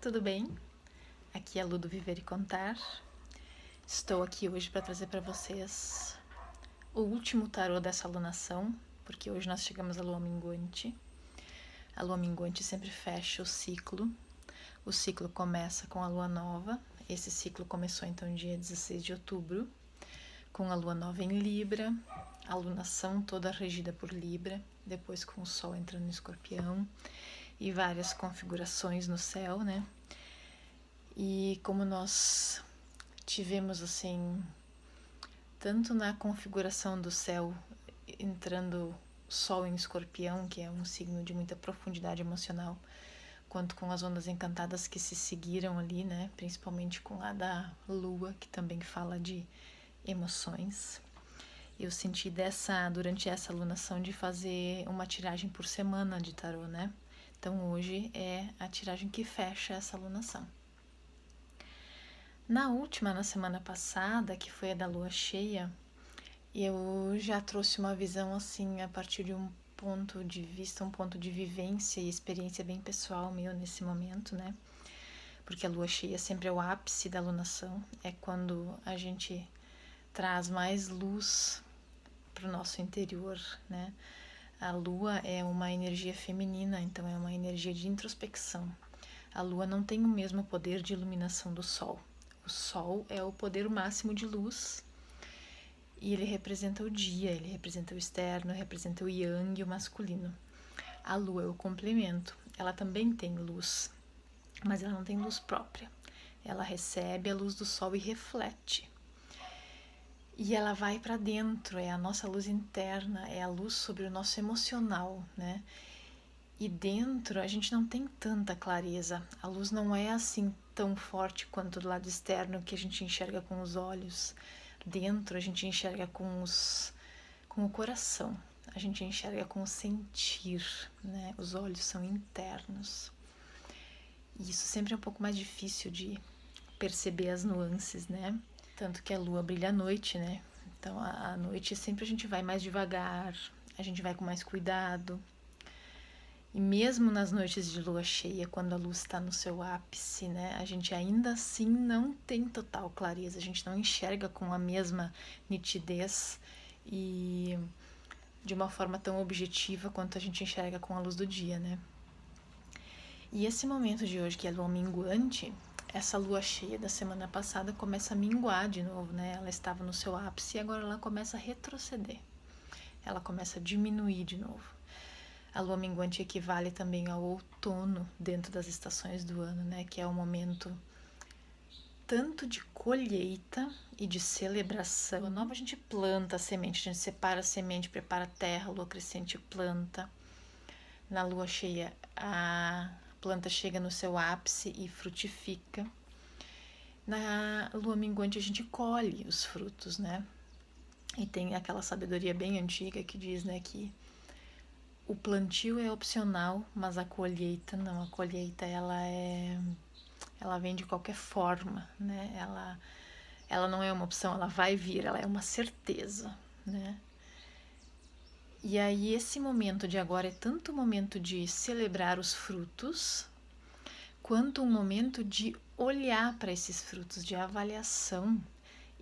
tudo bem? Aqui é a Lu do Viver e Contar. Estou aqui hoje para trazer para vocês o último tarô dessa alunação, porque hoje nós chegamos à lua minguante. A lua minguante sempre fecha o ciclo. O ciclo começa com a lua nova. Esse ciclo começou então dia 16 de outubro, com a lua nova em Libra, a alunação toda regida por Libra, depois com o Sol entrando no Escorpião e várias configurações no céu, né? E como nós tivemos assim, tanto na configuração do céu entrando Sol em Escorpião, que é um signo de muita profundidade emocional, quanto com as ondas encantadas que se seguiram ali, né? Principalmente com a da Lua, que também fala de emoções. Eu senti durante essa alunação de fazer uma tiragem por semana de tarô, né? Então hoje é a tiragem que fecha essa alunação. Na semana passada, que foi a da lua cheia, eu já trouxe uma visão assim a partir de um ponto de vista, um ponto de vivência e experiência bem pessoal meu nesse momento, né? Porque a lua cheia sempre é o ápice da alunação, é quando a gente traz mais luz para o nosso interior, né? A lua é uma energia feminina, então é uma energia de introspecção. A lua não tem o mesmo poder de iluminação do sol. O sol é o poder máximo de luz e ele representa o dia, ele representa o externo, representa o yang e o masculino. A lua é o complemento, ela também tem luz, mas ela não tem luz própria. Ela recebe a luz do sol e reflete. E ela vai para dentro, é a nossa luz interna, é a luz sobre o nosso emocional, né? E dentro a gente não tem tanta clareza, a luz não é assim tão forte quanto do lado externo que a gente enxerga com os olhos. Dentro a gente enxerga com o coração, a gente enxerga com o sentir, né? Os olhos são internos. E isso sempre é um pouco mais difícil de perceber as nuances, né? Tanto que a lua brilha à noite, né? Então à noite sempre a gente vai mais devagar, a gente vai com mais cuidado. E mesmo nas noites de lua cheia, quando a luz está no seu ápice, né, a gente ainda assim não tem total clareza, a gente não enxerga com a mesma nitidez e de uma forma tão objetiva quanto a gente enxerga com a luz do dia, né? E esse momento de hoje, que é a lua minguante, essa lua cheia da semana passada começa a minguar de novo, né? Ela estava no seu ápice e agora ela começa a retroceder, ela começa a diminuir de novo. A lua minguante equivale também ao outono dentro das estações do ano, né? Que é o momento tanto de colheita e de celebração. Lua nova a gente planta a semente, a gente separa a semente, prepara a terra, a lua crescente planta. Na lua cheia a planta chega no seu ápice e frutifica. Na lua minguante a gente colhe os frutos, né? E tem aquela sabedoria bem antiga que diz, né, que o plantio é opcional, mas a colheita não. A colheita ela vem de qualquer forma, né? Ela não é uma opção, ela vai vir, ela é uma certeza, né? E aí esse momento de agora é tanto um momento de celebrar os frutos, quanto um momento de olhar para esses frutos, de avaliação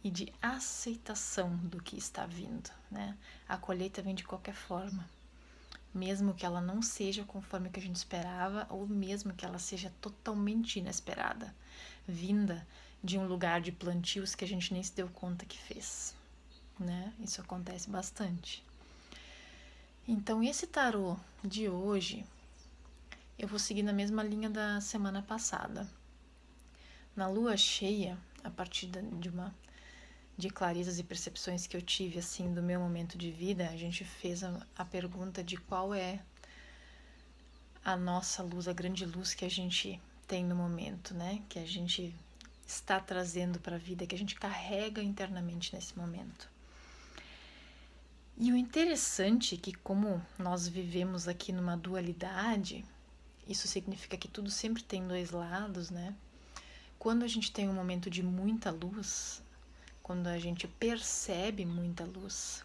e de aceitação do que está vindo, né? A colheita vem de qualquer forma, mesmo que ela não seja conforme que a gente esperava, ou mesmo que ela seja totalmente inesperada, vinda de um lugar de plantios que a gente nem se deu conta que fez, né? Isso acontece bastante. Então esse tarô de hoje, eu vou seguir na mesma linha da semana passada. Na lua cheia, a partir de clarezas e percepções que eu tive assim do meu momento de vida, a gente fez a pergunta de qual é a nossa luz, a grande luz que a gente tem no momento, né? Que a gente está trazendo para a vida, que a gente carrega internamente nesse momento. E o interessante é que, como nós vivemos aqui numa dualidade, isso significa que tudo sempre tem dois lados, né? Quando a gente tem um momento de muita luz, quando a gente percebe muita luz,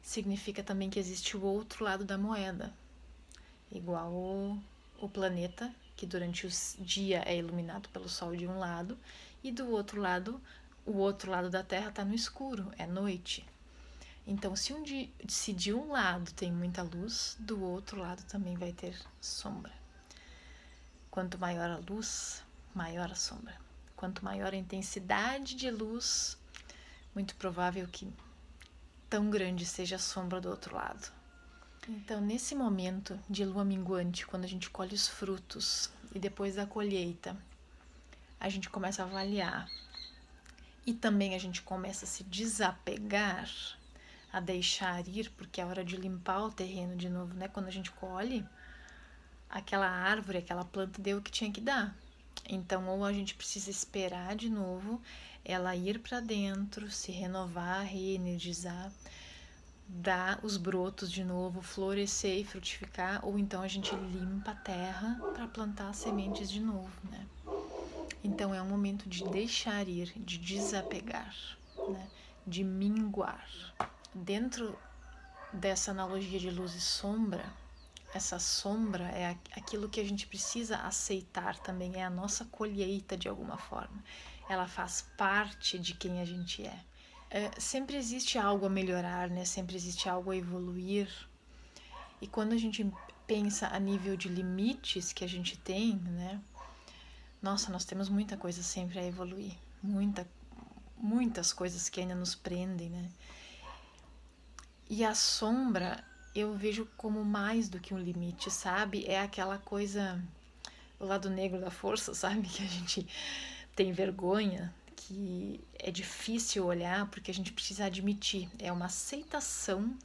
significa também que existe o outro lado da moeda, igual o planeta que durante o dia é iluminado pelo sol de um lado, e do outro lado, o outro lado da Terra está no escuro, é noite. Então, se de um lado tem muita luz, do outro lado também vai ter sombra. Quanto maior a luz, maior a sombra. Quanto maior a intensidade de luz, muito provável que tão grande seja a sombra do outro lado. Então, nesse momento de lua minguante, quando a gente colhe os frutos e depois da colheita, a gente começa a avaliar e também a gente começa a se desapegar, a deixar ir, porque é hora de limpar o terreno de novo, né? Quando a gente colhe, aquela árvore, aquela planta deu o que tinha que dar. Então, ou a gente precisa esperar de novo ela ir para dentro, se renovar, reenergizar, dar os brotos de novo, florescer e frutificar, ou então a gente limpa a terra para plantar as sementes de novo, né? Então é um momento de deixar ir, de desapegar, né? De minguar. Dentro dessa analogia de luz e sombra, essa sombra é aquilo que a gente precisa aceitar também, é a nossa colheita de alguma forma. Ela faz parte de quem a gente é. Sempre existe algo a melhorar, né? Sempre existe algo a evoluir. E quando a gente pensa a nível de limites que a gente tem, né? Nossa, nós temos muita coisa sempre a evoluir. Muitas coisas que ainda nos prendem, né? E a sombra eu vejo como mais do que um limite, sabe? É aquela coisa, o lado negro da força, sabe? Que a gente tem vergonha, que é difícil olhar porque a gente precisa admitir. É uma aceitação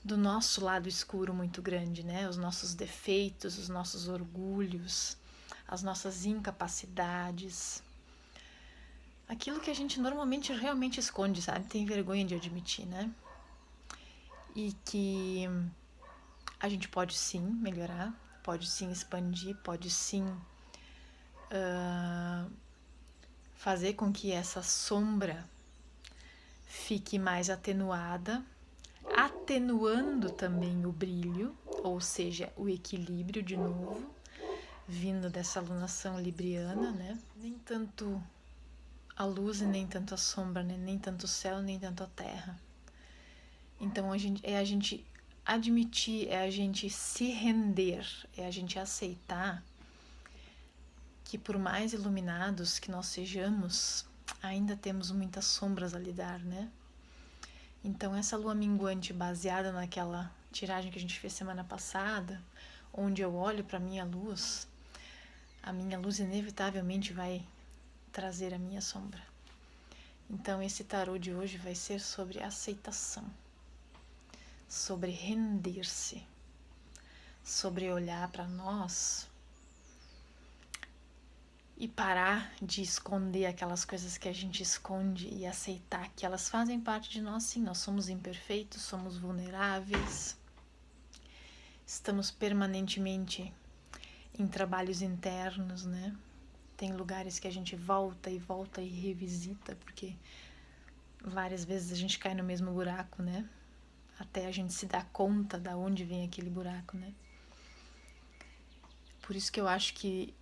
do nosso lado escuro muito grande, né? Os nossos defeitos, os nossos orgulhos, as nossas incapacidades. Aquilo que a gente normalmente realmente esconde, sabe? Tem vergonha de admitir, né? E que a gente pode sim melhorar, pode sim expandir, pode sim fazer com que essa sombra fique mais atenuada, atenuando também o brilho, ou seja, o equilíbrio de novo, vindo dessa alunação libriana, né? Nem tanto a luz e nem tanto a sombra, né? Nem tanto o céu, nem tanto a terra. Então a gente admitir, é a gente se render, é a gente aceitar que por mais iluminados que nós sejamos, ainda temos muitas sombras a lidar, né? Então essa lua minguante baseada naquela tiragem que a gente fez semana passada, onde eu olho para a minha luz inevitavelmente vai trazer a minha sombra. Então esse tarô de hoje vai ser sobre aceitação, sobre render-se, sobre olhar para nós e parar de esconder aquelas coisas que a gente esconde e aceitar que elas fazem parte de nós, sim. Nós somos imperfeitos, somos vulneráveis, estamos permanentemente em trabalhos internos, né? Tem lugares que a gente volta e revisita, porque várias vezes a gente cai no mesmo buraco, né? Até a gente se dar conta de onde vem aquele buraco, né? Por isso que eu acho que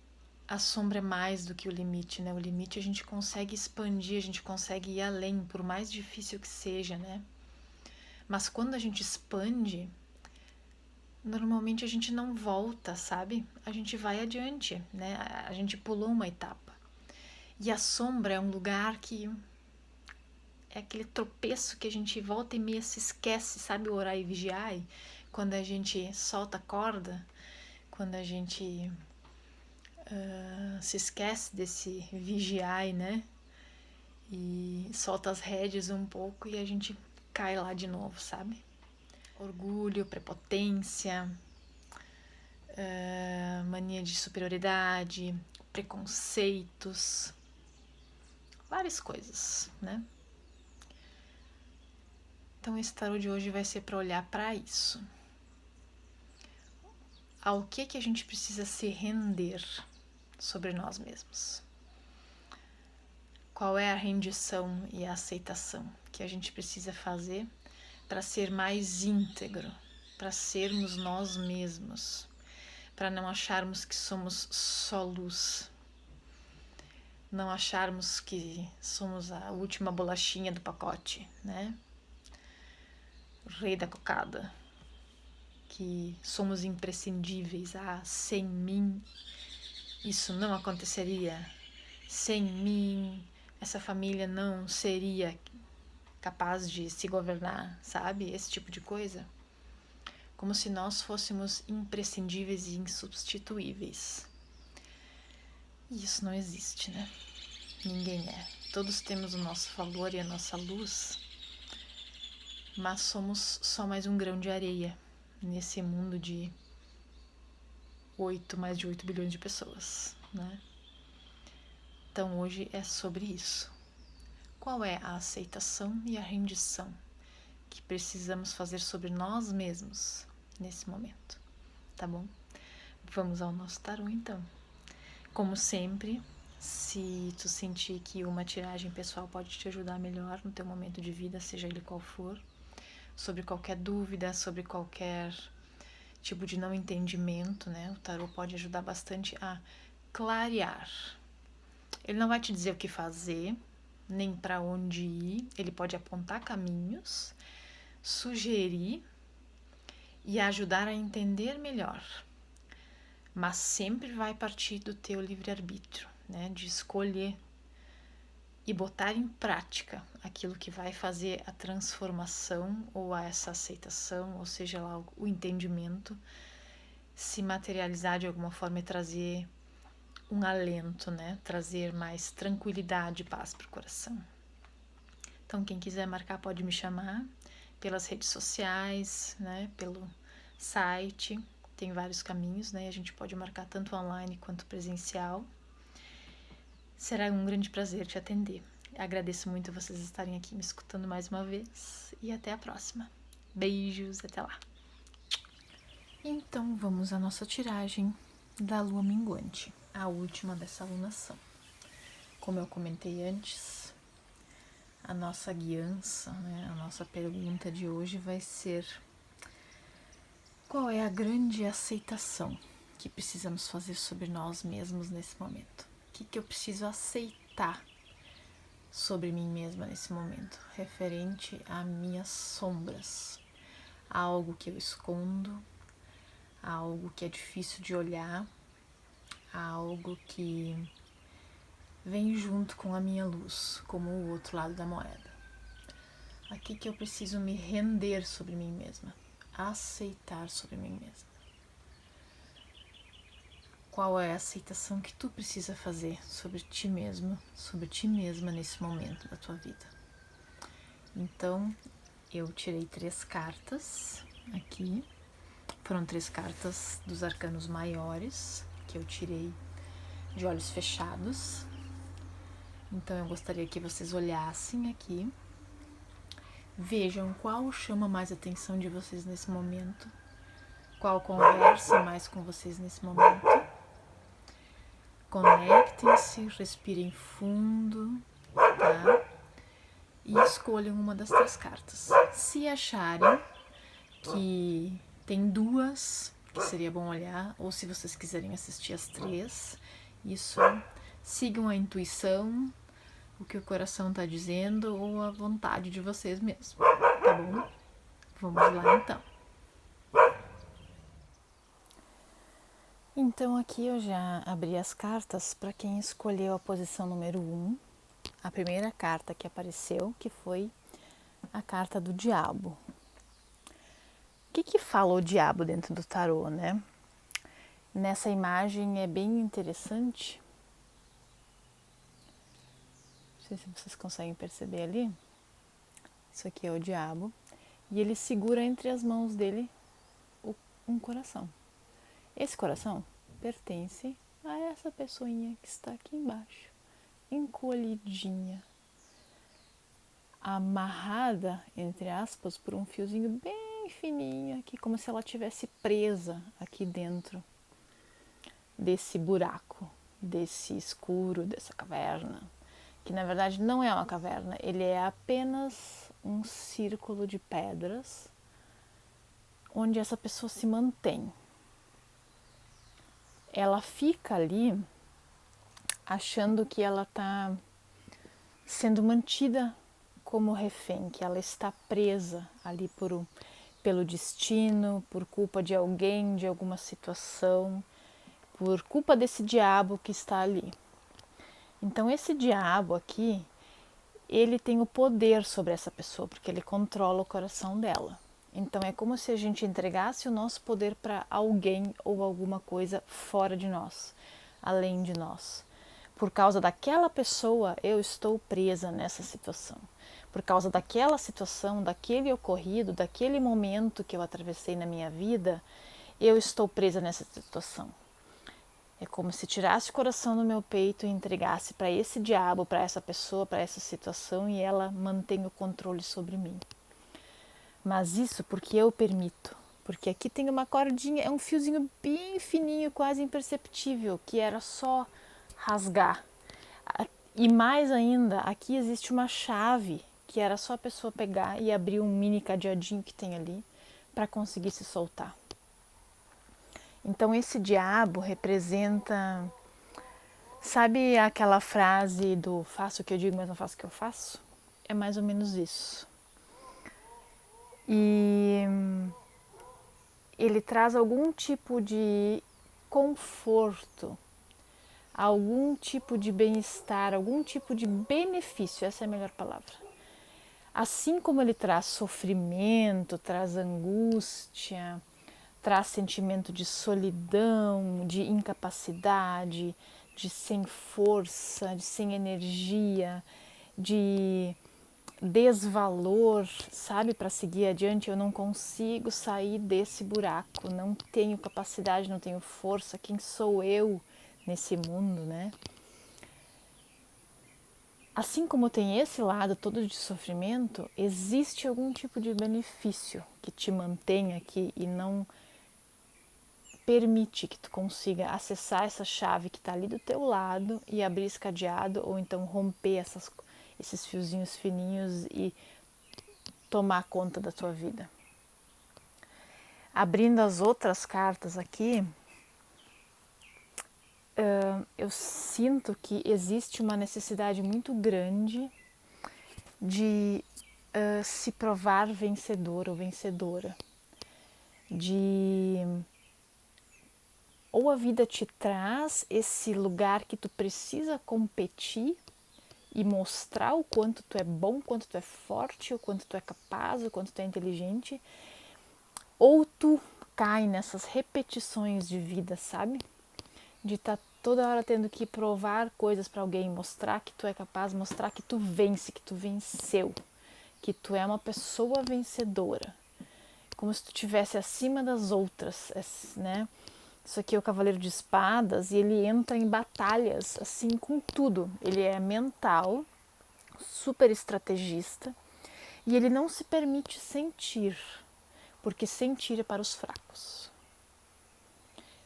a sombra é mais do que o limite, né? O limite a gente consegue expandir, a gente consegue ir além, por mais difícil que seja, né? Mas quando a gente expande, normalmente a gente não volta, sabe? A gente vai adiante, né? A gente pulou uma etapa. E a sombra é um lugar que é aquele tropeço que a gente volta e meia se esquece, sabe? O orar e vigiar, quando a gente solta a corda, quando a gente se esquece desse vigiar, né? E solta as rédeas um pouco e a gente cai lá de novo, sabe? Orgulho, prepotência, mania de superioridade, preconceitos, várias coisas, né? Então esse tarô de hoje vai ser para olhar para isso. Ao que a gente precisa se render sobre nós mesmos. Qual é a rendição e a aceitação que a gente precisa fazer para ser mais íntegro, para sermos nós mesmos, para não acharmos que somos só luz, não acharmos que somos a última bolachinha do pacote, né? O rei da cocada, que somos imprescindíveis. Sem mim isso não aconteceria, sem mim essa família não seria capaz de se governar, sabe? Esse tipo de coisa. Como se nós fôssemos imprescindíveis e insubstituíveis. E isso não existe, né? Ninguém é. Todos temos o nosso valor e a nossa luz, mas somos só mais um grão de areia nesse mundo de mais de 8 bilhões de pessoas, né? Então hoje é sobre isso. Qual é a aceitação e a rendição que precisamos fazer sobre nós mesmos nesse momento, tá bom? Vamos ao nosso tarô então. Como sempre, se tu sentir que uma tiragem pessoal pode te ajudar melhor no teu momento de vida, seja ele qual for, sobre qualquer dúvida, sobre qualquer tipo de não entendimento, né? O tarô pode ajudar bastante a clarear. Ele não vai te dizer o que fazer, nem para onde ir, ele pode apontar caminhos, sugerir e ajudar a entender melhor. Mas sempre vai partir do teu livre-arbítrio, né? De escolher e botar em prática aquilo que vai fazer a transformação ou essa aceitação, ou seja lá o entendimento, se materializar de alguma forma e trazer um alento, né? Trazer mais tranquilidade e paz para o coração. Então, quem quiser marcar pode me chamar pelas redes sociais, né? Pelo site. Tem vários caminhos, né? A gente pode marcar tanto online quanto presencial. Será um grande prazer te atender. Agradeço muito vocês estarem aqui me escutando mais uma vez e até a próxima. Beijos, até lá. Então vamos à nossa tiragem da lua minguante, a última dessa alunação. Como eu comentei antes, a nossa guiança, né, a nossa pergunta de hoje vai ser: qual é a grande aceitação que precisamos fazer sobre nós mesmos nesse momento? O que eu preciso aceitar sobre mim mesma nesse momento, referente a minhas sombras, a algo que eu escondo, a algo que é difícil de olhar, a algo que vem junto com a minha luz, como o outro lado da moeda. Aqui que eu preciso me render sobre mim mesma, aceitar sobre mim mesma. Qual é a aceitação que tu precisa fazer sobre ti mesmo, sobre ti mesma nesse momento da tua vida? Então, eu tirei 3 cartas aqui. Foram 3 cartas dos arcanos maiores, que eu tirei de olhos fechados. Então, eu gostaria que vocês olhassem aqui. Vejam qual chama mais a atenção de vocês nesse momento. Qual conversa mais com vocês nesse momento. Conectem-se, respirem fundo, tá? E escolham uma das 3 cartas. Se acharem que tem 2, que seria bom olhar, ou se vocês quiserem assistir as 3, isso, sigam a intuição, o que o coração está dizendo, ou a vontade de vocês mesmos, tá bom? Vamos lá então. Então aqui eu já abri as cartas para quem escolheu a posição número 1, a primeira carta que apareceu, que foi a carta do diabo. O que fala o diabo dentro do tarô, né? Nessa imagem é bem interessante. Não sei se vocês conseguem perceber ali. Isso aqui é o diabo. E ele segura entre as mãos dele um coração. Esse coração pertence a essa pessoinha que está aqui embaixo, encolhidinha, amarrada, entre aspas, por um fiozinho bem fininho aqui, como se ela tivesse presa aqui dentro desse buraco, desse escuro, dessa caverna, que na verdade não é uma caverna, ele é apenas um círculo de pedras onde essa pessoa se mantém. ela fica ali achando que ela está sendo mantida como refém, que ela está presa ali pelo destino, por culpa de alguém, de alguma situação, por culpa desse diabo que está ali. Então esse diabo aqui, ele tem o poder sobre essa pessoa, porque ele controla o coração dela. Então é como se a gente entregasse o nosso poder para alguém ou alguma coisa fora de nós, além de nós. Por causa daquela pessoa, eu estou presa nessa situação. Por causa daquela situação, daquele ocorrido, daquele momento que eu atravessei na minha vida, eu estou presa nessa situação. É como se tirasse o coração do meu peito e entregasse para esse diabo, para essa pessoa, para essa situação, e ela mantém o controle sobre mim. Mas isso porque eu permito. Porque aqui tem uma cordinha, é um fiozinho bem fininho, quase imperceptível, que era só rasgar. E mais ainda, aqui existe uma chave, que era só a pessoa pegar e abrir um mini cadeadinho que tem ali, para conseguir se soltar. Então esse diabo representa, sabe aquela frase do faço o que eu digo, mas não faço o que eu faço? É mais ou menos isso. E ele traz algum tipo de conforto, algum tipo de bem-estar, algum tipo de benefício, essa é a melhor palavra. Assim como ele traz sofrimento, traz angústia, traz sentimento de solidão, de incapacidade, de sem força, de sem energia, de desvalor, sabe, para seguir adiante. Eu não consigo sair desse buraco, não tenho capacidade, não tenho força. Quem sou eu nesse mundo, né? Assim como tem esse lado todo de sofrimento, existe algum tipo de benefício que te mantém aqui e não permite que tu consiga acessar essa chave que está ali do teu lado e abrir esse cadeado, ou então romper esses fiozinhos fininhos e tomar conta da tua vida. Abrindo as outras cartas aqui, eu sinto que existe uma necessidade muito grande de se provar vencedor ou vencedora. Ou a vida te traz esse lugar que tu precisa competir e mostrar o quanto tu é bom, o quanto tu é forte, o quanto tu é capaz, o quanto tu é inteligente, ou tu cai nessas repetições de vida, sabe? De estar toda hora tendo que provar coisas para alguém, mostrar que tu é capaz, mostrar que tu vence, que tu venceu, que tu é uma pessoa vencedora, como se tu estivesse acima das outras, né? Isso aqui é o Cavaleiro de Espadas e ele entra em batalhas assim com tudo. Ele é mental, super estrategista e ele não se permite sentir, porque sentir é para os fracos.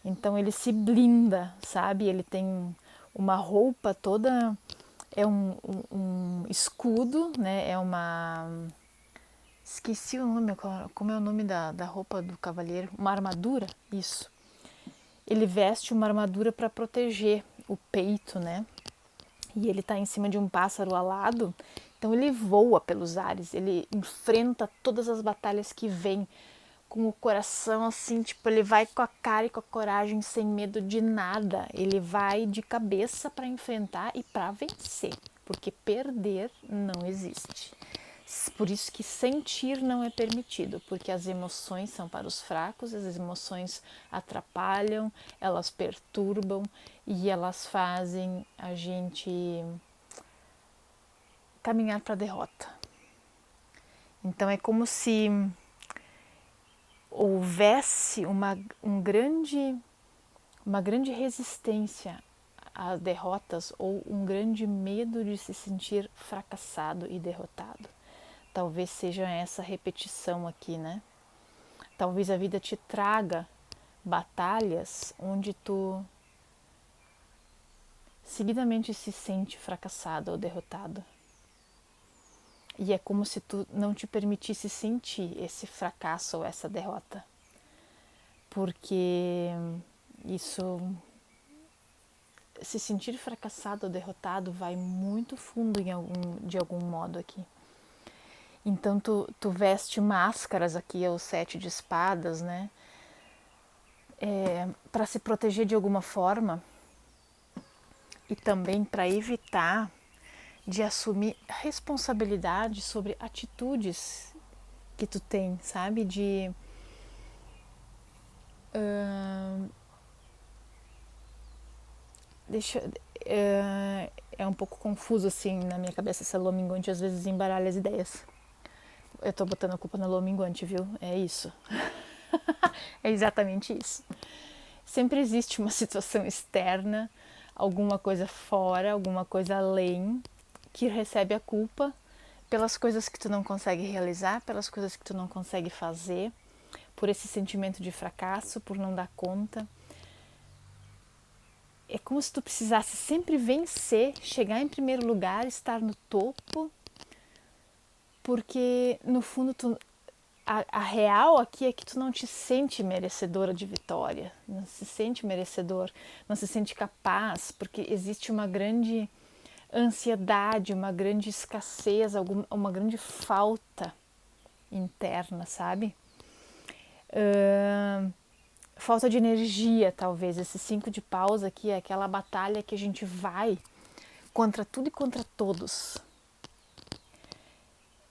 Então ele se blinda, sabe? Ele tem uma roupa toda, é um escudo, né? É uma... Esqueci o nome, como é o nome da roupa do cavaleiro? Uma armadura, isso. Ele veste uma armadura para proteger o peito, né? E ele está em cima de um pássaro alado, então ele voa pelos ares, ele enfrenta todas as batalhas que vêm com o coração assim, tipo, ele vai com a cara e com a coragem, sem medo de nada. Ele vai de cabeça para enfrentar e para vencer, porque perder não existe. Por isso que sentir não é permitido, porque as emoções são para os fracos, as emoções atrapalham, elas perturbam e elas fazem a gente caminhar para a derrota. Então é como se houvesse uma grande resistência às derrotas ou um grande medo de se sentir fracassado e derrotado. Talvez seja essa repetição aqui, né? Talvez a vida te traga batalhas onde tu seguidamente se sente fracassado ou derrotado. E é como se tu não te permitisse sentir esse fracasso ou essa derrota. Porque isso se sentir fracassado ou derrotado vai muito fundo de algum modo aqui. Então tu veste máscaras aqui, é o 7 de espadas, né? Para se proteger de alguma forma e também para evitar de assumir responsabilidade sobre atitudes que tu tem, sabe? Deixa, é um pouco confuso assim na minha cabeça essa lua minguante, às vezes embaralha as ideias. Eu tô botando a culpa na lua minguante, viu? É isso. É exatamente isso. Sempre existe uma situação externa, alguma coisa fora, alguma coisa além, que recebe a culpa pelas coisas que tu não consegue realizar, pelas coisas que tu não consegue fazer, por esse sentimento de fracasso, por não dar conta. É como se tu precisasse sempre vencer, chegar em primeiro lugar, estar no topo, porque no fundo a real aqui é que tu não te sente merecedora de vitória, não se sente merecedor, não se sente capaz, porque existe uma grande ansiedade, uma grande escassez, uma grande falta interna, sabe? Falta de energia, talvez. Esse 5 de paus aqui é aquela batalha que a gente vai contra tudo e contra todos.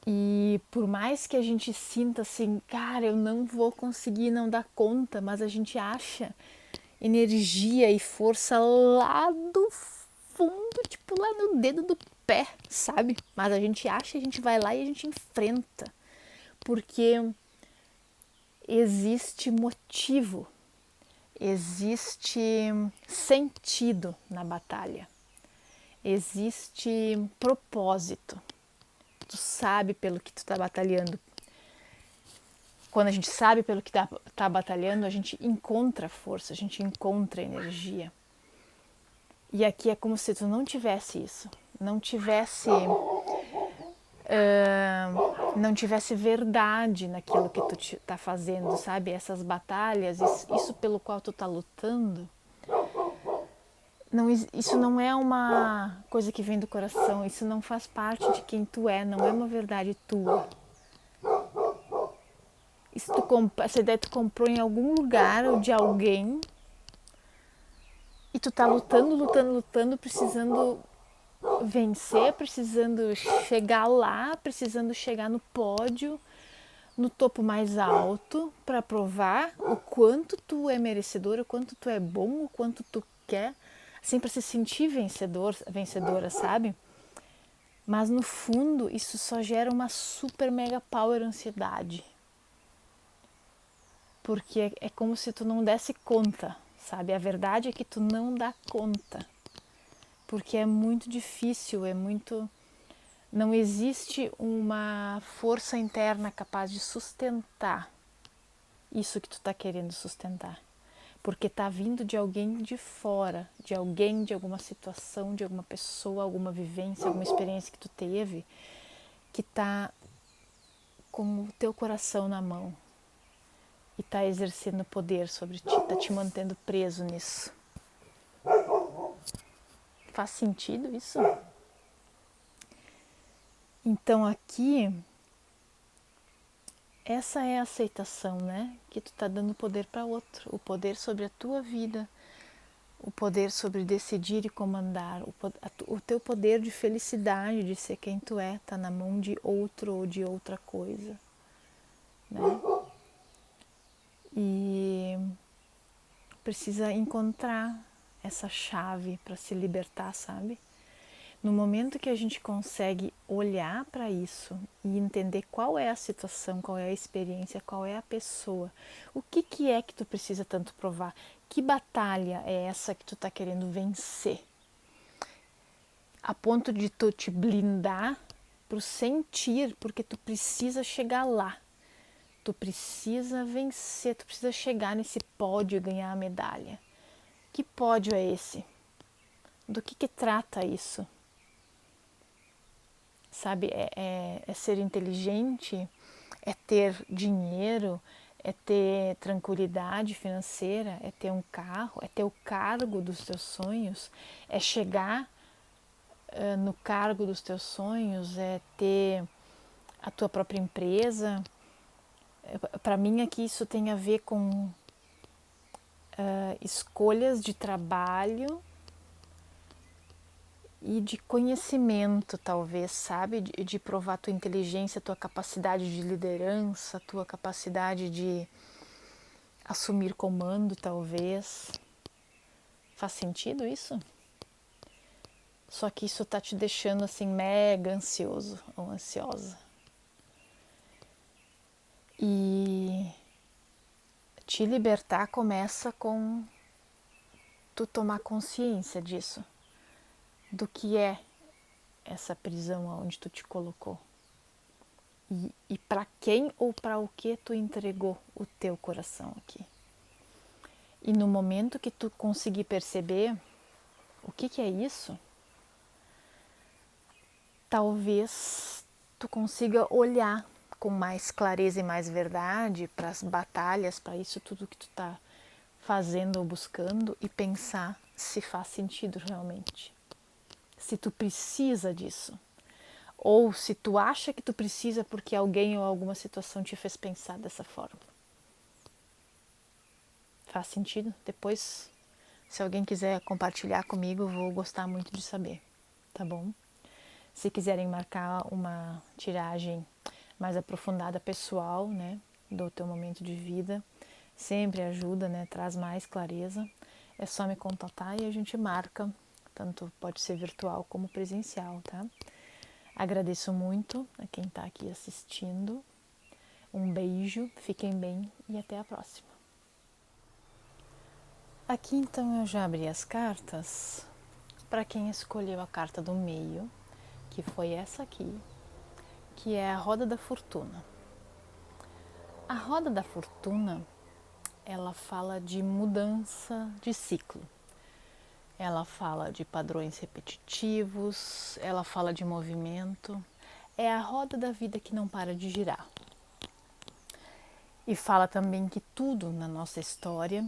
E por mais que a gente sinta assim, cara, eu não vou conseguir, não dar conta, mas a gente acha energia e força lá do fundo, tipo lá no dedo do pé, sabe? Mas a gente acha, a gente vai lá e a gente enfrenta. Porque existe motivo, existe sentido na batalha, existe propósito. Tu sabe pelo que tu tá batalhando. Quando a gente sabe pelo que tá batalhando, a gente encontra força, a gente encontra energia. E aqui é como se tu não tivesse isso, não tivesse verdade naquilo que tu tá fazendo, sabe? Essas batalhas, isso pelo qual tu tá lutando, não, isso não é uma coisa que vem do coração, isso não faz parte de quem tu é, não é uma verdade tua. Essa ideia tu comprou em algum lugar ou de alguém e tu tá lutando, precisando vencer, precisando chegar lá, precisando chegar no pódio, no topo mais alto, para provar o quanto tu é merecedor, o quanto tu é bom, o quanto tu quer, assim, para se sentir vencedora, sabe? Mas no fundo isso só gera uma super mega power ansiedade. Porque é como se tu não desse conta, sabe? A verdade é que tu não dá conta. Porque é muito difícil, não existe uma força interna capaz de sustentar isso que tu tá querendo sustentar. Porque tá vindo de alguém de fora, de alguém, de alguma situação, de alguma pessoa, alguma vivência, alguma experiência que tu teve, que tá com o teu coração na mão e tá exercendo poder sobre ti, tá te mantendo preso nisso. Faz sentido isso? Então aqui, essa é a aceitação, né? Que tu tá dando poder para outro, o poder sobre a tua vida, o poder sobre decidir e comandar, o teu poder de felicidade, de ser quem tu é, tá na mão de outro ou de outra coisa, né? E precisa encontrar essa chave para se libertar, sabe? No momento que a gente consegue olhar para isso e entender qual é a situação, qual é a experiência, qual é a pessoa, o que é que tu precisa tanto provar, que batalha é essa que tu tá querendo vencer, a ponto de tu te blindar pro sentir, porque tu precisa chegar lá, tu precisa vencer, tu precisa chegar nesse pódio e ganhar a medalha. Que pódio é esse? Do que trata isso? Sabe, é ser inteligente, é ter dinheiro, é ter tranquilidade financeira, é ter um carro, é ter o cargo dos teus sonhos, é chegar no cargo dos teus sonhos, é ter a tua própria empresa. Para mim aqui isso tem a ver com escolhas de trabalho e de conhecimento, talvez, sabe? De provar tua inteligência, tua capacidade de liderança, tua capacidade de assumir comando, talvez. Faz sentido isso? Só que isso tá te deixando assim mega ansioso ou ansiosa. E te libertar começa com tu tomar consciência disso, do que é essa prisão aonde tu te colocou. E para quem ou para o que tu entregou o teu coração aqui. E no momento que tu conseguir perceber o que é isso, talvez tu consiga olhar com mais clareza e mais verdade para as batalhas, para isso tudo que tu tá fazendo ou buscando e pensar se faz sentido realmente. Se tu precisa disso. Ou se tu acha que tu precisa porque alguém ou alguma situação te fez pensar dessa forma. Faz sentido? Depois, se alguém quiser compartilhar comigo, eu vou gostar muito de saber, tá bom? Se quiserem marcar uma tiragem mais aprofundada, pessoal, né, do teu momento de vida, sempre ajuda, né, traz mais clareza. É só me contatar e a gente marca, tanto pode ser virtual como presencial, tá? Agradeço muito a quem está aqui assistindo. Um beijo, fiquem bem e até a próxima. Aqui então eu já abri as cartas para quem escolheu a carta do meio, que foi essa aqui, que é a Roda da Fortuna. A Roda da Fortuna, ela fala de mudança de ciclo. Ela fala de padrões repetitivos, ela fala de movimento. É a roda da vida que não para de girar. E fala também que tudo na nossa história,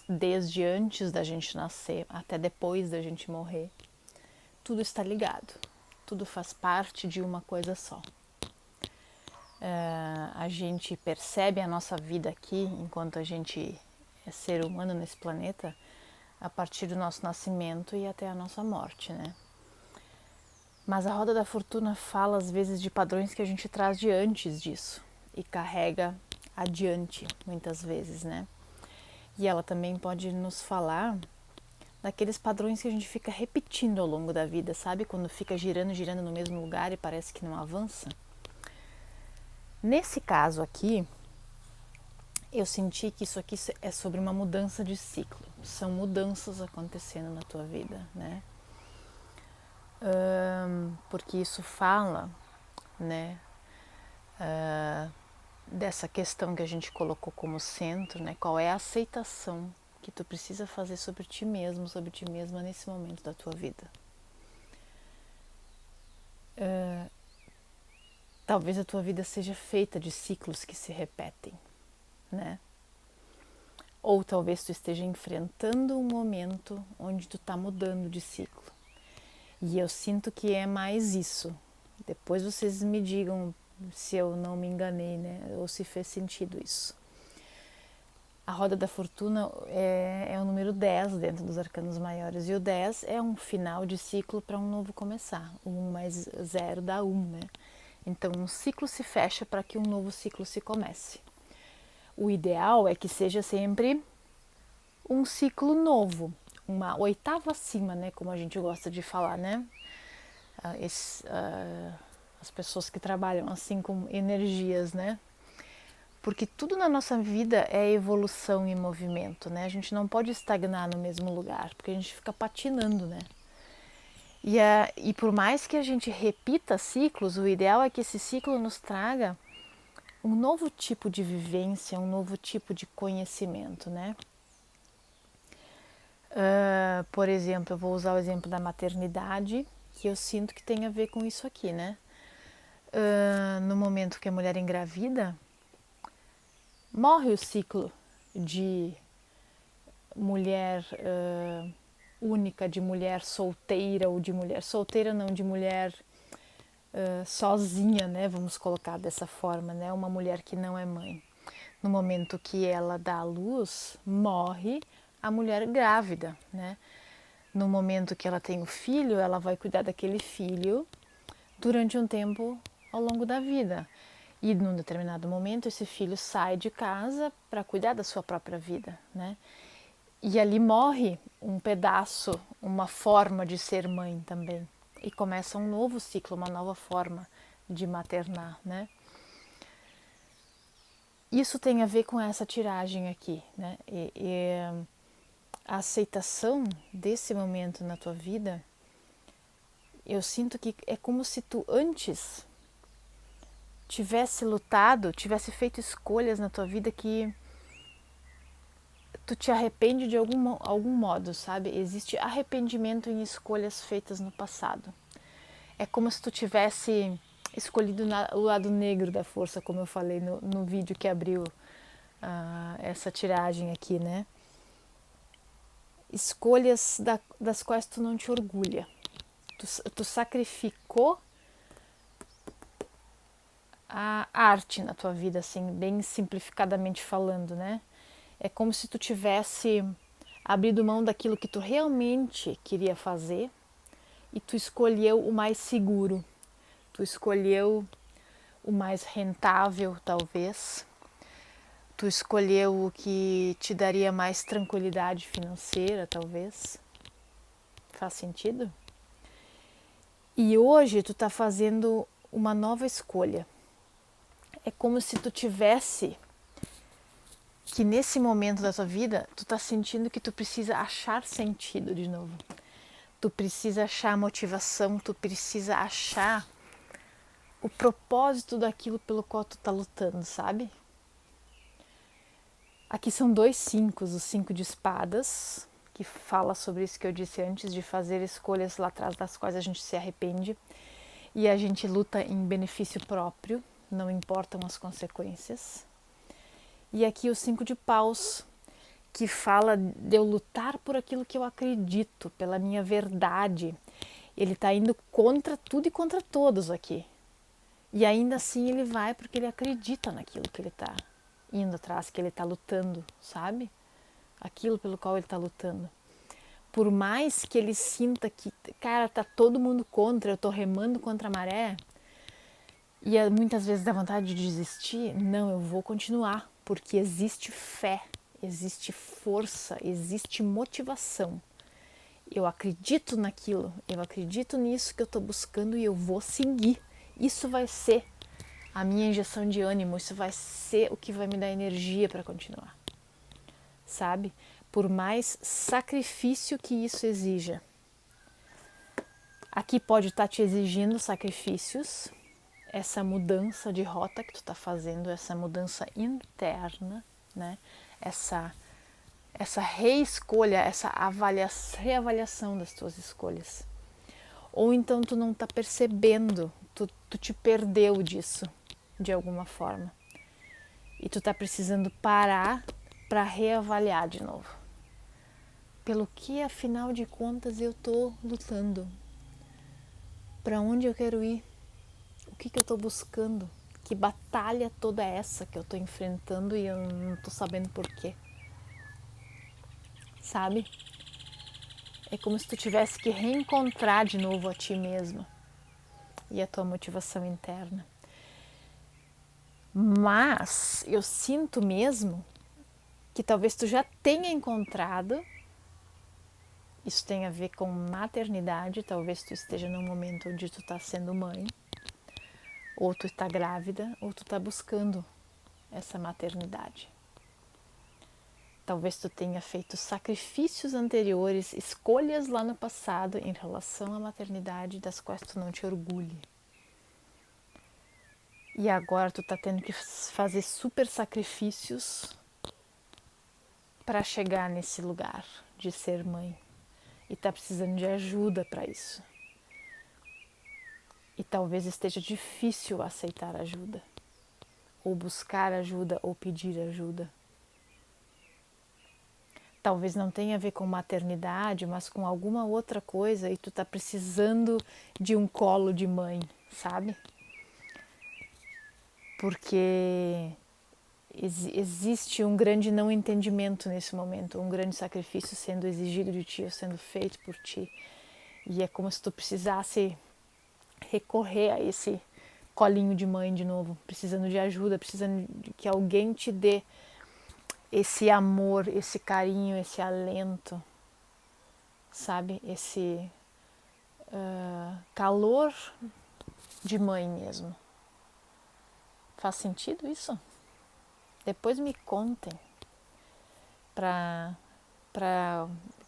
desde antes da gente nascer até depois da gente morrer, tudo está ligado. Tudo faz parte de uma coisa só. A gente percebe a nossa vida aqui, enquanto a gente é ser humano nesse planeta, a partir do nosso nascimento e até a nossa morte, né? Mas a Roda da Fortuna fala às vezes de padrões que a gente traz de antes disso e carrega adiante, muitas vezes, né? E ela também pode nos falar daqueles padrões que a gente fica repetindo ao longo da vida, sabe? Quando fica girando no mesmo lugar e parece que não avança. Nesse caso aqui, eu senti que isso aqui é sobre uma mudança de ciclo. São mudanças acontecendo na tua vida, né? Porque isso fala, né, dessa questão que a gente colocou como centro, né? Qual é a aceitação que tu precisa fazer sobre ti mesmo, sobre ti mesma nesse momento da tua vida. Talvez a tua vida seja feita de ciclos que se repetem, né? Ou talvez tu esteja enfrentando um momento onde tu tá mudando de ciclo. E eu sinto que é mais isso. Depois vocês me digam se eu não me enganei, né? Ou se fez sentido isso. A Roda da Fortuna é o número 10 dentro dos arcanos maiores. E o 10 é um final de ciclo para um novo começar. O 1 mais 0 dá 1, né? Então um ciclo se fecha para que um novo ciclo se comece. O ideal é que seja sempre um ciclo novo, uma oitava acima, né? Como a gente gosta de falar, né? As pessoas que trabalham assim com energias, né? Porque tudo na nossa vida é evolução e movimento, né? A gente não pode estagnar no mesmo lugar, porque a gente fica patinando, né? E por mais que a gente repita ciclos, o ideal é que esse ciclo nos traga um novo tipo de vivência, um novo tipo de conhecimento, né? Por exemplo, eu vou usar o exemplo da maternidade, que eu sinto que tem a ver com isso aqui, né? No momento que a mulher engravida, morre o ciclo de mulher única, de mulher solteira, ou de mulher solteira não, de mulher sozinha, né? Vamos colocar dessa forma, né? Uma mulher que não é mãe. No momento que ela dá à luz, morre a mulher grávida, né? No momento que ela tem o filho, ela vai cuidar daquele filho durante um tempo ao longo da vida. E num determinado momento esse filho sai de casa para cuidar da sua própria vida, né? E ali morre um pedaço, uma forma de ser mãe também. E começa um novo ciclo, uma nova forma de maternar, né? Isso tem a ver com essa tiragem aqui, né? E a aceitação desse momento na tua vida, eu sinto que é como se tu antes tivesse lutado, tivesse feito escolhas na tua vida que tu te arrepende de algum modo, sabe? Existe arrependimento em escolhas feitas no passado. É como se tu tivesse escolhido o lado negro da força, como eu falei no vídeo que abriu essa tiragem aqui, né? Escolhas das quais tu não te orgulha. Tu sacrificou a arte na tua vida, assim, bem simplificadamente falando, né? É como se tu tivesse abrido mão daquilo que tu realmente queria fazer e tu escolheu o mais seguro, tu escolheu o mais rentável, talvez, tu escolheu o que te daria mais tranquilidade financeira, talvez. Faz sentido? E hoje tu tá fazendo uma nova escolha. É como se tu tivesse que nesse momento da tua vida, tu tá sentindo que tu precisa achar sentido de novo. Tu precisa achar motivação, tu precisa achar o propósito daquilo pelo qual tu tá lutando, sabe? Aqui são 2 5, o 5 de espadas, que fala sobre isso que eu disse antes, de fazer escolhas lá atrás das quais a gente se arrepende e a gente luta em benefício próprio, não importam as consequências. E aqui o 5 de paus, que fala de eu lutar por aquilo que eu acredito, pela minha verdade. Ele está indo contra tudo e contra todos aqui. E ainda assim ele vai porque ele acredita naquilo que ele está indo atrás, que ele está lutando, sabe? Aquilo pelo qual ele está lutando. Por mais que ele sinta que, cara, tá todo mundo contra, eu tô remando contra a maré, e muitas vezes dá vontade de desistir, não, eu vou continuar, porque existe fé, existe força, existe motivação. Eu acredito naquilo, eu acredito nisso que eu estou buscando e eu vou seguir. Isso vai ser a minha injeção de ânimo, isso vai ser o que vai me dar energia para continuar, sabe? Por mais sacrifício que isso exija. Aqui pode estar te exigindo sacrifícios, essa mudança de rota que tu está fazendo, essa mudança interna, né? Essa reescolha, essa reavaliação das tuas escolhas. Ou então tu não está percebendo, tu te perdeu disso de alguma forma. E tu está precisando parar para reavaliar de novo. Pelo que, afinal de contas, eu estou lutando? Para onde eu quero ir? O que eu estou buscando? Que batalha toda essa que eu estou enfrentando e eu não estou sabendo por quê? Sabe? É como se tu tivesse que reencontrar de novo a ti mesma e a tua motivação interna. Mas eu sinto mesmo que talvez tu já tenha encontrado. Isso tem a ver com maternidade, talvez tu esteja num momento onde tu está sendo mãe, ou tu está grávida, ou tu está buscando essa maternidade. Talvez tu tenha feito sacrifícios anteriores, escolhas lá no passado em relação à maternidade das quais tu não te orgulhe. E agora tu tá tendo que fazer super sacrifícios para chegar nesse lugar de ser mãe. E tá precisando de ajuda para isso. E talvez esteja difícil aceitar ajuda. ou buscar ajuda, ou pedir ajuda. Talvez não tenha a ver com maternidade, mas com alguma outra coisa e tu tá precisando de um colo de mãe, sabe? Porque existe um grande não entendimento nesse momento, um grande sacrifício sendo exigido de ti ou sendo feito por ti. E é como se tu precisasse recorrer a esse colinho de mãe de novo, precisando de ajuda, precisando de que alguém te dê esse amor, esse carinho, esse alento, sabe? Esse calor de mãe mesmo. Faz sentido isso? Depois me contem, para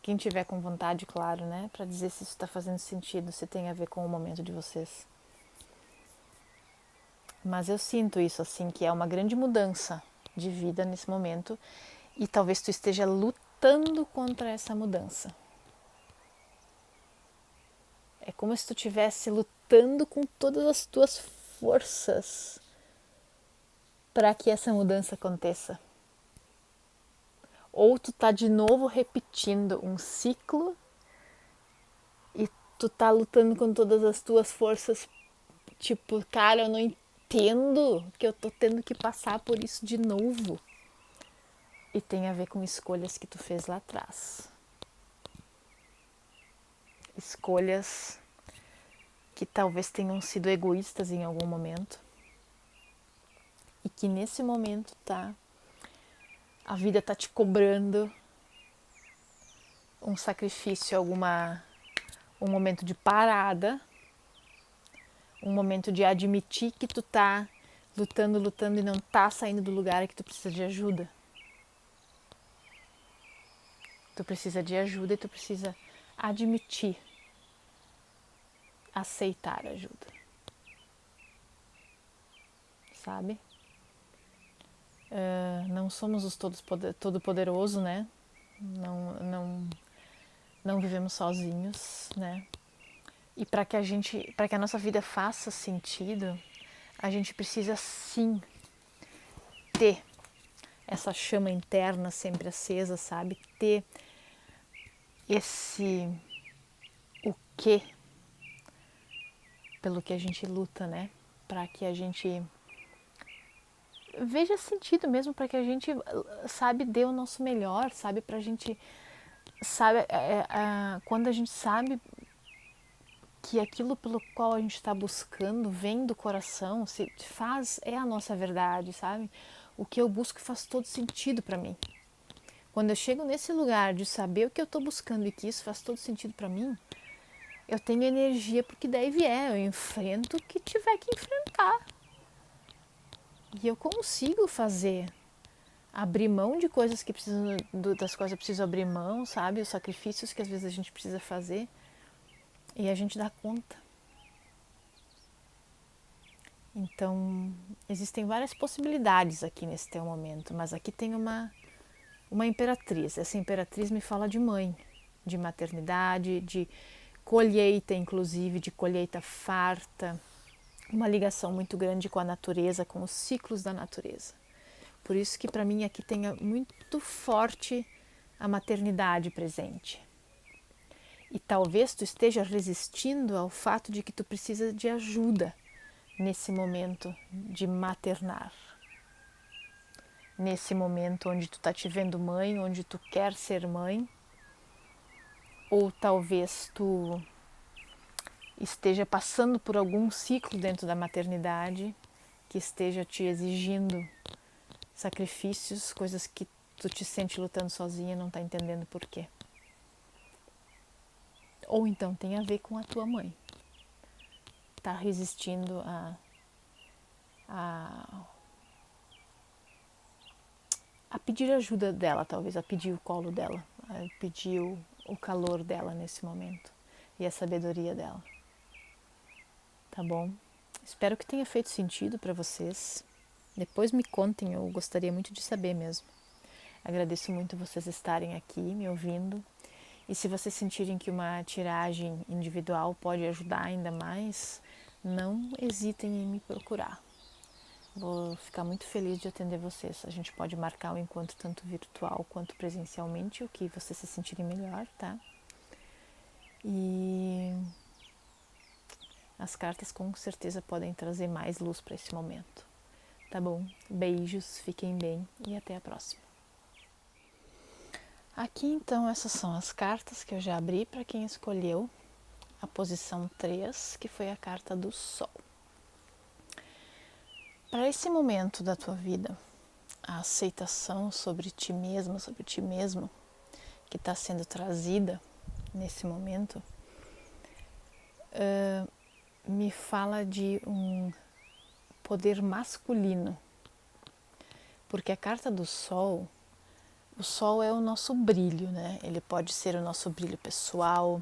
quem tiver com vontade, claro, né? Para dizer se isso está fazendo sentido, se tem a ver com o momento de vocês. Mas eu sinto isso, assim, que é uma grande mudança de vida nesse momento e talvez tu esteja lutando contra essa mudança. É como se tu estivesse lutando com todas as tuas forças para que essa mudança aconteça. Ou tu tá de novo repetindo um ciclo e tu tá lutando com todas as tuas forças, tipo, cara, eu não entendo que eu tô tendo que passar por isso de novo. E tem a ver com escolhas que tu fez lá atrás. Escolhas que talvez tenham sido egoístas em algum momento. E que nesse momento a vida tá te cobrando um sacrifício, um momento de parada, um momento de admitir que tu tá lutando e não tá saindo do lugar e que tu precisa de ajuda. Tu precisa de ajuda e tu precisa admitir, aceitar ajuda. Sabe? Não somos os todo-poderoso, né? Não vivemos sozinhos, né? E para que a nossa vida faça sentido, a gente precisa sim ter essa chama interna sempre acesa, sabe? Ter esse o quê pelo que a gente luta, né? Para que a gente veja sentido mesmo, para que a gente, sabe, dê o nosso melhor, sabe? Pra gente, sabe, quando a gente sabe que aquilo pelo qual a gente está buscando vem do coração, é a nossa verdade, sabe? O que eu busco faz todo sentido para mim. Quando eu chego nesse lugar de saber o que eu estou buscando e que isso faz todo sentido para mim, eu tenho energia porque daí vier, eu enfrento o que tiver que enfrentar. E eu consigo abrir mão de coisas que das quais eu preciso abrir mão, sabe? Os sacrifícios que às vezes a gente precisa fazer e a gente dá conta. Então, existem várias possibilidades aqui nesse teu momento, mas aqui tem uma imperatriz. Essa imperatriz me fala de mãe, de maternidade, de colheita, inclusive, de colheita farta, uma ligação muito grande com a natureza, com os ciclos da natureza. Por isso que para mim aqui tem muito forte a maternidade presente. E talvez tu esteja resistindo ao fato de que tu precisa de ajuda nesse momento de maternar. Nesse momento onde tu tá te vendo mãe, onde tu quer ser mãe, ou talvez tu esteja passando por algum ciclo dentro da maternidade que esteja te exigindo sacrifícios, coisas que tu te sente lutando sozinha e não tá entendendo por quê. Ou então tem a ver com a tua mãe. Tá resistindo a pedir ajuda dela, talvez, a pedir o colo dela, a pedir o calor dela nesse momento e a sabedoria dela. Tá bom? Espero que tenha feito sentido para vocês. Depois me contem, eu gostaria muito de saber mesmo. Agradeço muito vocês estarem aqui me ouvindo. E se vocês sentirem que uma tiragem individual pode ajudar ainda mais, não hesitem em me procurar. Vou ficar muito feliz de atender vocês. A gente pode marcar um encontro tanto virtual quanto presencialmente, o que vocês se sentirem melhor, tá? E as cartas com certeza podem trazer mais luz para esse momento. Tá bom? Beijos, fiquem bem e até a próxima. Aqui então essas são as cartas que eu já abri para quem escolheu a posição 3, que foi a carta do Sol. Para esse momento da tua vida, a aceitação sobre ti mesma, sobre ti mesmo, que está sendo trazida nesse momento, me fala de um poder masculino. Porque a carta do Sol, o Sol é o nosso brilho, né? Ele pode ser o nosso brilho pessoal,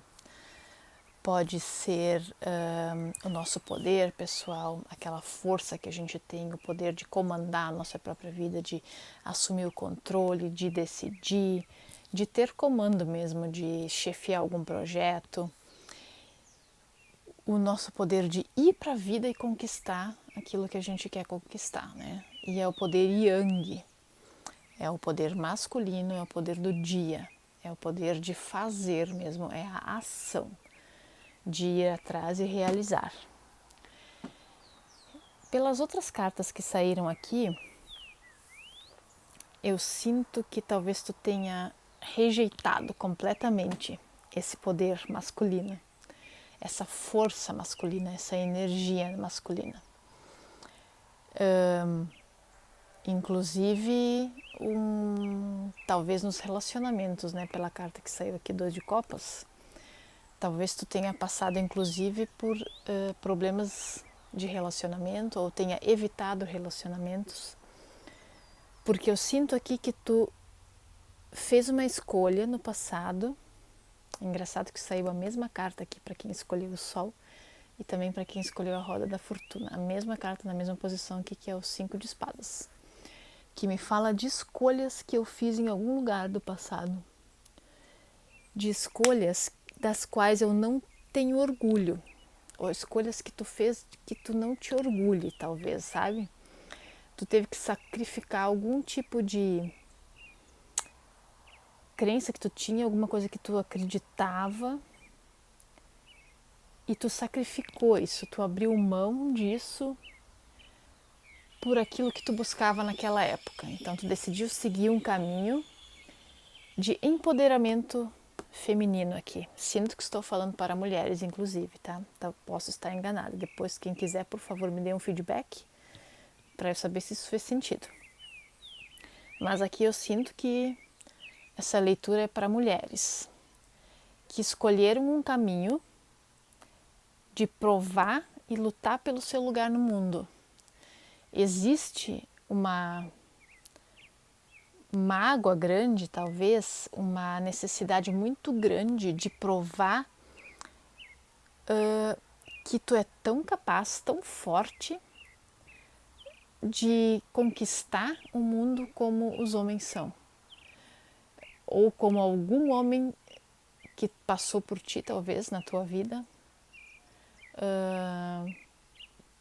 pode ser o nosso poder pessoal, aquela força que a gente tem, o poder de comandar a nossa própria vida, de assumir o controle, de decidir, de ter comando mesmo, de chefiar algum projeto. O nosso poder de ir para a vida e conquistar aquilo que a gente quer conquistar, né? E é o poder Yang, é o poder masculino, é o poder do dia, é o poder de fazer mesmo, é a ação, de ir atrás e realizar. Pelas outras cartas que saíram aqui, eu sinto que talvez tu tenha rejeitado completamente esse poder masculino, essa força masculina, essa energia masculina. Inclusive, talvez nos relacionamentos, né? Pela carta que saiu aqui, 2 de copas, talvez tu tenha passado inclusive por problemas de relacionamento ou tenha evitado relacionamentos, porque eu sinto aqui que tu fez uma escolha no passado. Engraçado que saiu a mesma carta aqui para quem escolheu o Sol e também para quem escolheu a Roda da Fortuna, a mesma carta na mesma posição aqui, que é o 5 de espadas, que me fala de escolhas que eu fiz em algum lugar do passado, de escolhas das quais eu não tenho orgulho, ou escolhas que tu fez que tu não te orgulhe, talvez, sabe? Tu teve que sacrificar algum tipo de crença que tu tinha, alguma coisa que tu acreditava, e tu sacrificou isso, tu abriu mão disso por aquilo que tu buscava naquela época. Então tu decidiu seguir um caminho de empoderamento feminino aqui. Sinto que estou falando para mulheres, inclusive, tá? Então, posso estar enganada. Depois, quem quiser, por favor, me dê um feedback para eu saber se isso fez sentido. Mas aqui eu sinto que essa leitura é para mulheres que escolheram um caminho de provar e lutar pelo seu lugar no mundo. Existe uma mágoa grande, talvez, uma necessidade muito grande de provar que tu é tão capaz, tão forte de conquistar o mundo como os homens são. Ou como algum homem que passou por ti, talvez, na tua vida,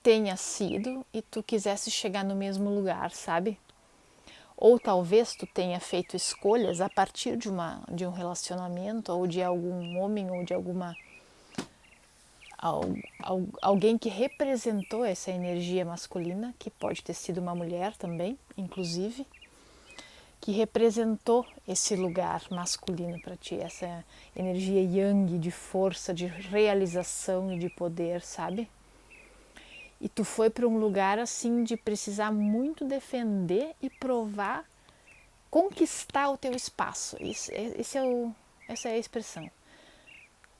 tenha sido e tu quisesse chegar no mesmo lugar, sabe? Ou talvez tu tenha feito escolhas a partir de um relacionamento, ou de algum homem, ou de alguém que representou essa energia masculina, que pode ter sido uma mulher também, inclusive, que representou esse lugar masculino para ti, essa energia yang de força, de realização e de poder, sabe? E tu foi para um lugar assim de precisar muito defender e provar, conquistar o teu espaço. Essa é a expressão.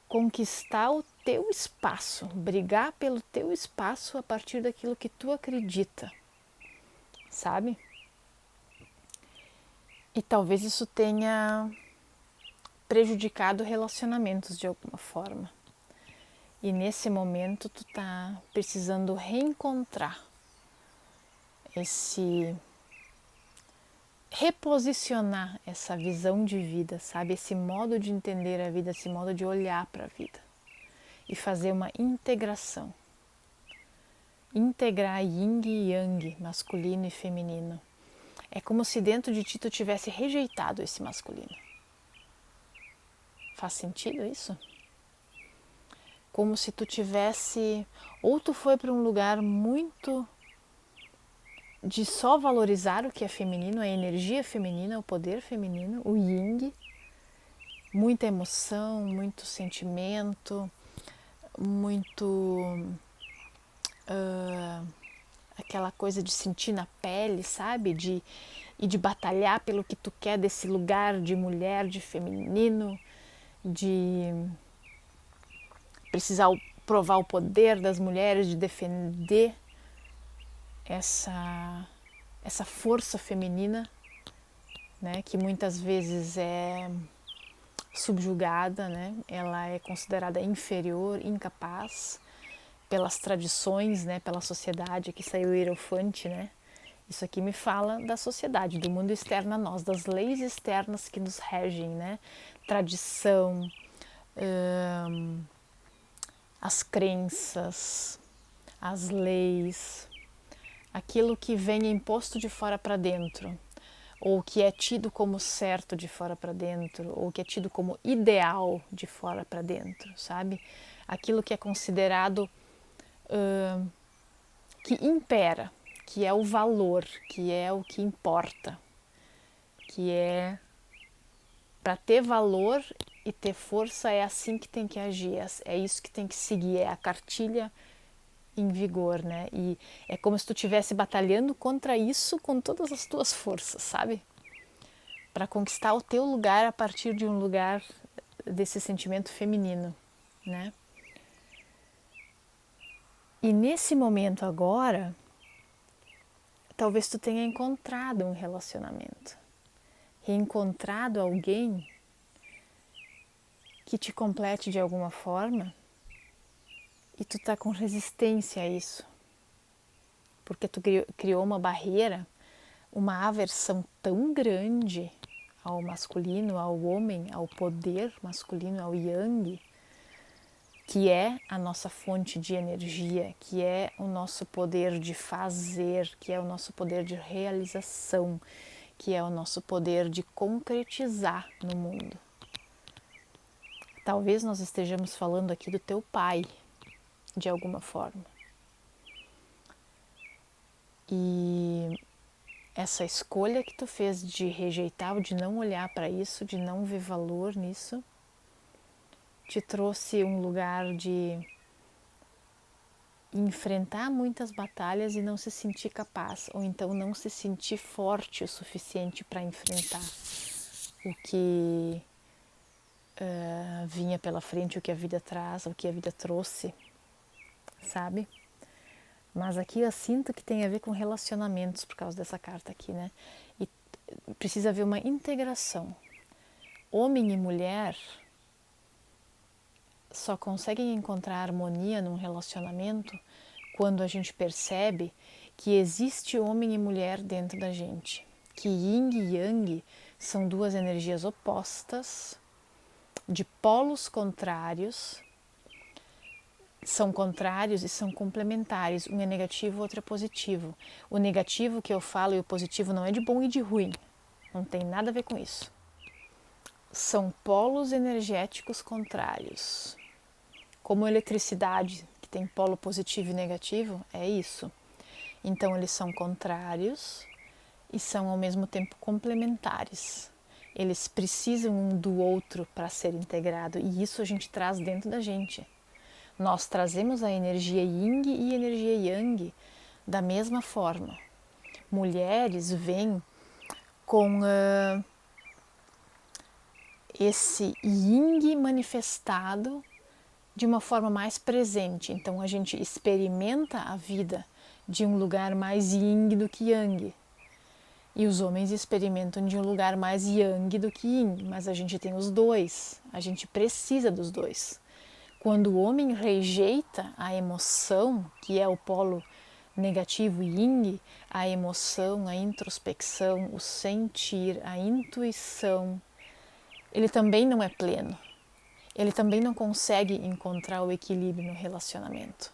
Conquistar o teu espaço, brigar pelo teu espaço a partir daquilo que tu acredita, sabe? E talvez isso tenha prejudicado relacionamentos de alguma forma. E nesse momento tu tá precisando reencontrar reposicionar essa visão de vida, sabe? Esse modo de entender a vida, esse modo de olhar para a vida. E fazer uma integração integrar yin e yang, masculino e feminino. É como se dentro de ti tu tivesse rejeitado esse masculino. Faz sentido isso? Como se tu tivesse, ou tu foi para um lugar muito de só valorizar o que é feminino, a energia feminina, o poder feminino, o yin, muita emoção, muito sentimento, muito aquela coisa de sentir na pele, sabe? E de batalhar pelo que tu quer desse lugar de mulher, de feminino, de precisar provar o poder das mulheres, de defender essa força feminina, né, que muitas vezes é subjugada, né? Ela é considerada inferior, incapaz pelas tradições, né, pela sociedade. Aqui saiu o hierofante, né? Isso aqui me fala da sociedade, do mundo externo a nós, das leis externas que nos regem, né? Tradição, as crenças, as leis, aquilo que vem imposto de fora para dentro, ou que é tido como certo de fora para dentro, ou que é tido como ideal de fora para dentro, sabe? Aquilo que é considerado que impera, que é o valor, que é o que importa, que é para ter valor e ter força, é assim que tem que agir, é isso que tem que seguir, é a cartilha em vigor, né? E é como se tu estivesse batalhando contra isso com todas as tuas forças, sabe? Para conquistar o teu lugar a partir de um lugar desse sentimento feminino, né? E nesse momento agora, talvez tu tenha encontrado um relacionamento, reencontrado alguém que te complete de alguma forma e tu tá com resistência a isso, porque tu criou uma barreira, uma aversão tão grande ao masculino, ao homem, ao poder masculino, ao yang, que é a nossa fonte de energia, que é o nosso poder de fazer, que é o nosso poder de realização, que é o nosso poder de concretizar no mundo. Talvez nós estejamos falando aqui do teu pai, de alguma forma. E essa escolha que tu fez de rejeitar, de não olhar para isso, de não ver valor nisso, te trouxe um lugar de enfrentar muitas batalhas e não se sentir capaz, ou então não se sentir forte o suficiente para enfrentar o que vinha pela frente, o que a vida traz, o que a vida trouxe, sabe? Mas aqui eu sinto que tem a ver com relacionamentos por causa dessa carta aqui, né? E precisa haver uma integração. Homem e mulher só conseguem encontrar harmonia num relacionamento quando a gente percebe que existe homem e mulher dentro da gente, que yin e yang são duas energias opostas, de polos contrários, são contrários e são complementares, um é negativo, o outro é positivo. O negativo que eu falo e o positivo não é de bom e de ruim, não tem nada a ver com isso. São polos energéticos contrários. Como a eletricidade, que tem polo positivo e negativo, é isso. Então eles são contrários e são ao mesmo tempo complementares. Eles precisam um do outro para ser integrado e isso a gente traz dentro da gente. Nós trazemos a energia yin e a energia yang da mesma forma. Mulheres vêm com esse yin manifestado de uma forma mais presente. Então a gente experimenta a vida de um lugar mais yin do que yang. E os homens experimentam de um lugar mais yang do que yin, mas a gente tem os dois, a gente precisa dos dois. Quando o homem rejeita a emoção, que é o polo negativo yin, a emoção, a introspecção, o sentir, a intuição, ele também não é pleno. Ele também não consegue encontrar o equilíbrio no relacionamento.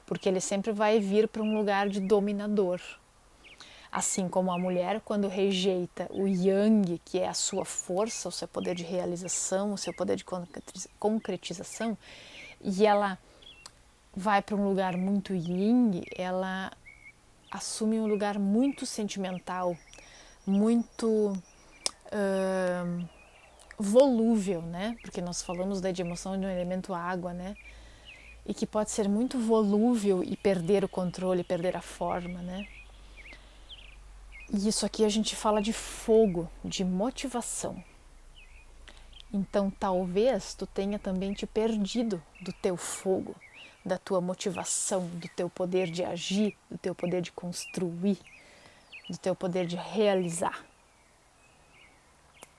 porque ele sempre vai vir para um lugar de dominador. Assim como a mulher, quando rejeita o yang, que é a sua força, o seu poder de realização, o seu poder de concretização, e ela vai para um lugar muito yin, ela assume um lugar muito sentimental, muito volúvel, né? Porque nós falamos de emoção de um elemento água, né? E que pode ser muito volúvel e perder o controle, perder a forma, né? E isso aqui a gente fala de fogo, de motivação. Então talvez tu tenha também te perdido do teu fogo, da tua motivação, do teu poder de agir, do teu poder de construir, do teu poder de realizar.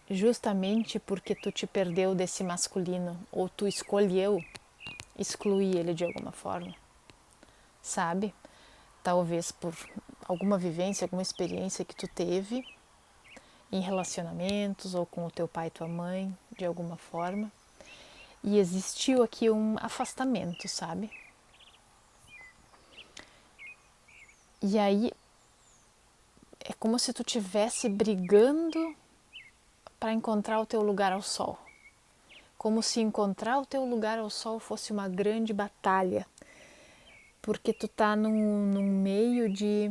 Justamente porque tu te perdeu desse masculino, ou tu escolheu excluir ele de alguma forma, sabe? Talvez por alguma vivência, alguma experiência que tu teve em relacionamentos ou com o teu pai e tua mãe, de alguma forma. E existiu aqui um afastamento, sabe? E aí é como se tu estivesse brigando para encontrar o teu lugar ao sol. Como se encontrar o teu lugar ao sol fosse uma grande batalha. Porque tu tá num meio de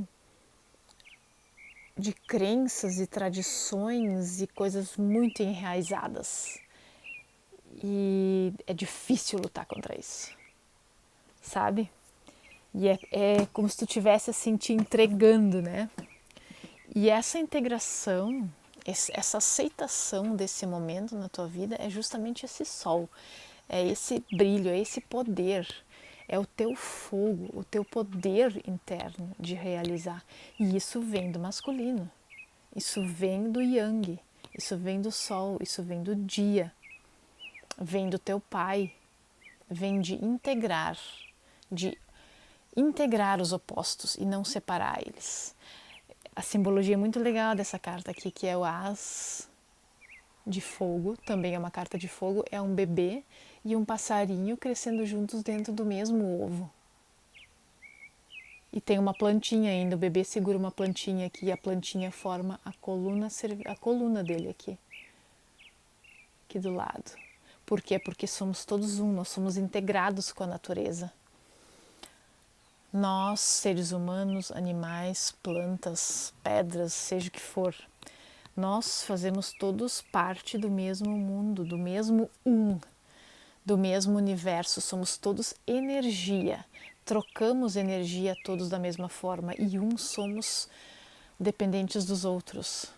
crenças e tradições e coisas muito enraizadas. E é difícil lutar contra isso, sabe? E é como se tu estivesse assim te entregando, né? E essa integração, essa aceitação desse momento na tua vida é justamente esse sol, é esse brilho, é esse poder, é o teu fogo, o teu poder interno de realizar. E isso vem do masculino, isso vem do yang, isso vem do sol, isso vem do dia, vem do teu pai, vem de integrar os opostos e não separar eles. A simbologia é muito legal dessa carta aqui, que é o As de Fogo, também é uma carta de fogo, é um bebê e um passarinho crescendo juntos dentro do mesmo ovo. E tem uma plantinha ainda, o bebê segura uma plantinha aqui e a plantinha forma a coluna dele aqui do lado. Por quê? Porque somos todos um, nós somos integrados com a natureza. Nós, seres humanos, animais, plantas, pedras, seja o que for, nós fazemos todos parte do mesmo mundo, do mesmo do mesmo universo, somos todos energia, trocamos energia todos da mesma forma e somos dependentes dos outros.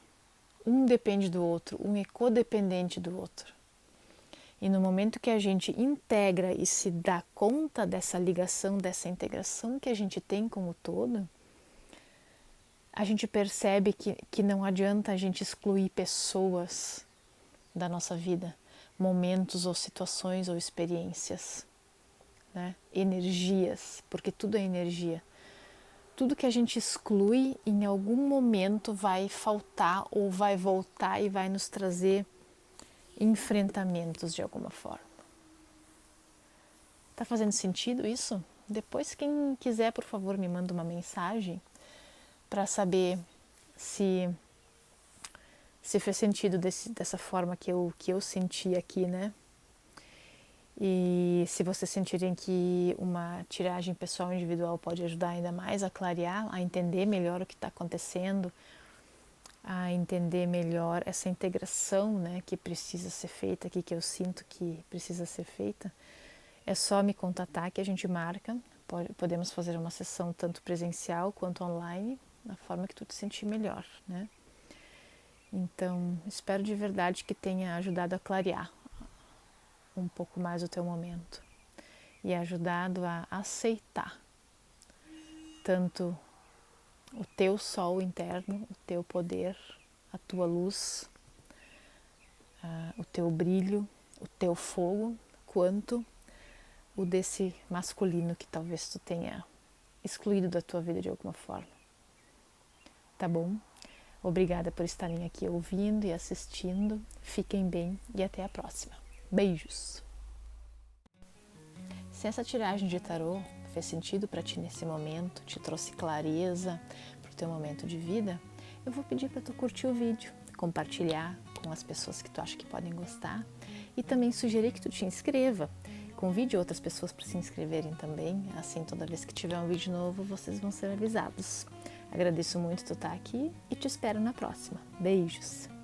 Um depende do outro, um é codependente do outro. E no momento que a gente integra e se dá conta dessa ligação, dessa integração que a gente tem com o todo, a gente percebe que não adianta a gente excluir pessoas da nossa vida, momentos ou situações ou experiências, né? Energias, porque tudo é energia. Tudo que a gente exclui, em algum momento vai faltar ou vai voltar e vai nos trazer enfrentamentos de alguma forma. Tá fazendo sentido isso? Depois, quem quiser, por favor, me manda uma mensagem para saber se fez sentido dessa forma que eu senti aqui, né? E se vocês sentirem que uma tiragem pessoal individual pode ajudar ainda mais a clarear, a entender melhor o que está acontecendo, a entender melhor essa integração, né, que precisa ser feita aqui, que eu sinto que precisa ser feita, é só me contatar que a gente marca. Podemos fazer uma sessão tanto presencial quanto online, da forma que tu te sentir melhor, né? Então, espero de verdade que tenha ajudado a clarear um pouco mais o teu momento e ajudado a aceitar tanto o teu sol interno, o teu poder, a tua luz, o teu brilho, o teu fogo, quanto o desse masculino que talvez tu tenha excluído da tua vida de alguma forma. Tá bom? Obrigada por estarem aqui ouvindo e assistindo. Fiquem bem e até a próxima. Beijos! Se essa tiragem de tarô fez sentido para ti nesse momento, te trouxe clareza para o teu momento de vida, eu vou pedir para tu curtir o vídeo, compartilhar com as pessoas que tu acha que podem gostar e também sugerir que tu te inscreva. Convide outras pessoas para se inscreverem também, assim toda vez que tiver um vídeo novo vocês vão ser avisados. Agradeço muito tu estar aqui e te espero na próxima. Beijos!